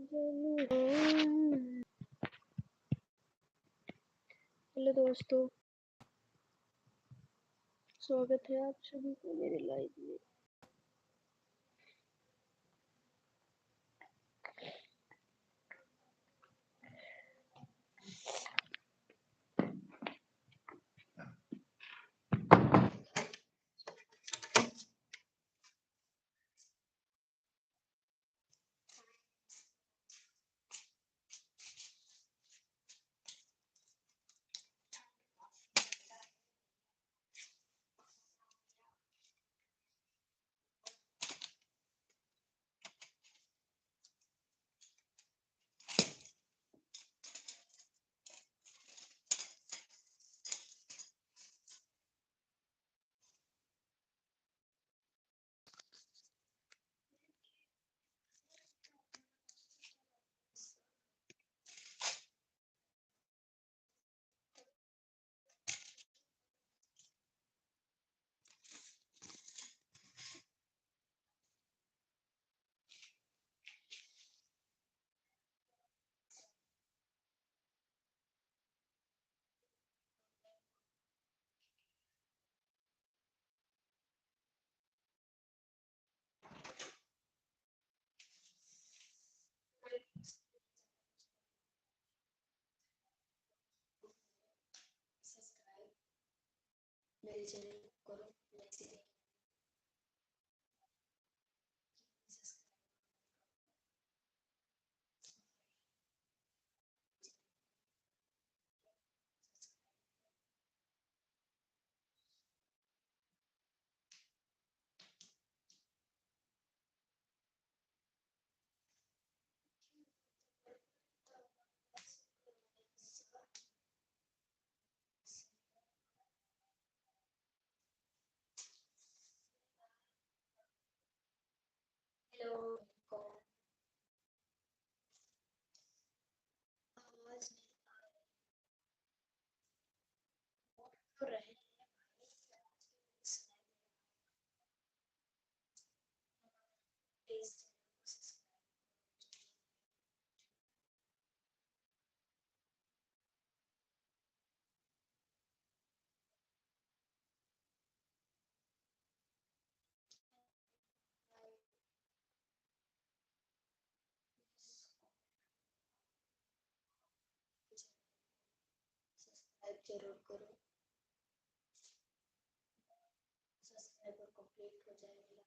Hello दोस्तों, स्वागत है आप सभी को मेरे लाइव में। मेरे चैनल को करो लाइक। हेलो, आवाज तो रहे प्लीज। सब्सक्राइब जरूर करो। सब्सक्राइबर कंप्लीट हो जाए मेरा।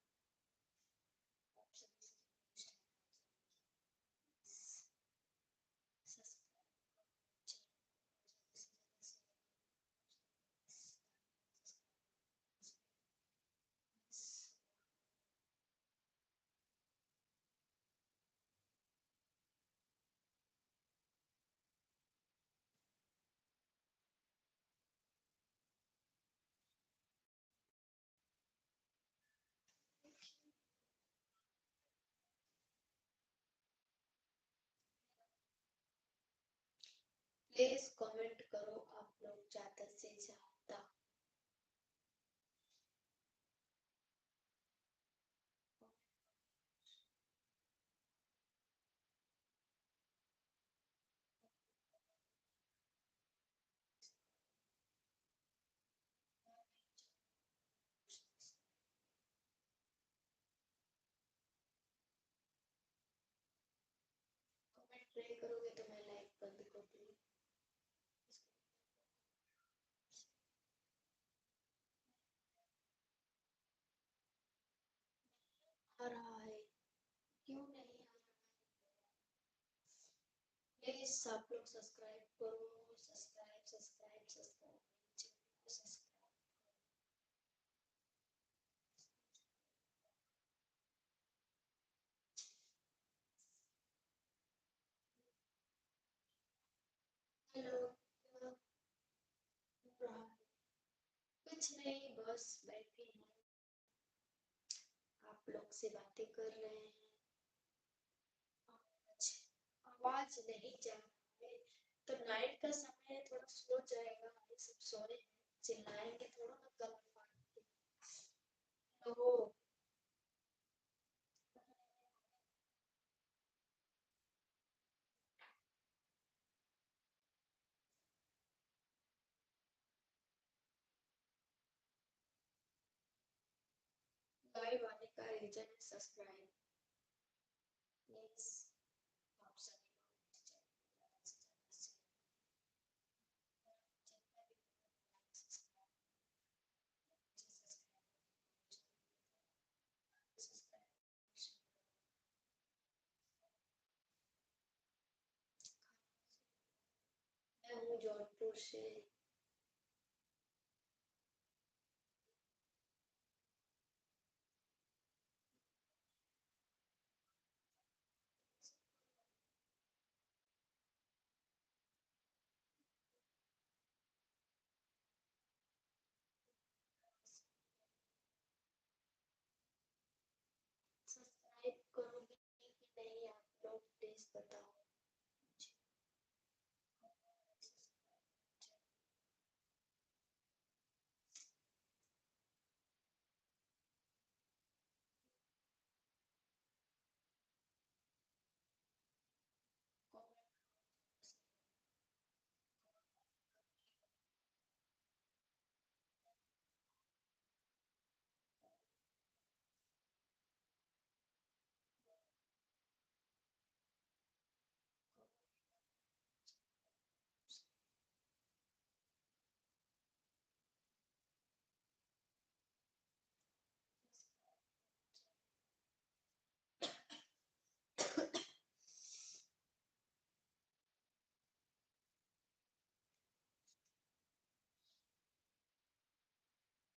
प्लीज कमेंट करो आप लोग ज्यादा से ज्यादा। कमेंट नहीं करोगे तो मैं लाइक बंद कर दूंगी। आ रहा है, क्यों नहीं आ रहा है? प्लीज आप लोग सब्सक्राइब करो। Subscribe subscribe subscribe. हेलो, कुछ नहीं, बस बैठे हैं, आप लोग से बातें कर रहे हैं। आवाज नहीं जा रहा है तो नाइट का समय है, थोड़ा स्लो जाएगा। ये सब सोए हैं, चिल्लाएंगे थोड़ा ना गला फाड़ के। तो कीजिए सब्सक्राइब प्लीज। आप सभी लोग चैनल को ज़्यादा से ज़्यादा शेयर करें और जितना भी लाइक सब्सक्राइब मुझे सब्सक्राइब करना बहुत ज़रूरी है। सब्सक्राइब मैं हूँ जौनपुर से। सब्सक्राइब करोगे कि नहीं आप लोग प्लीज बताओ।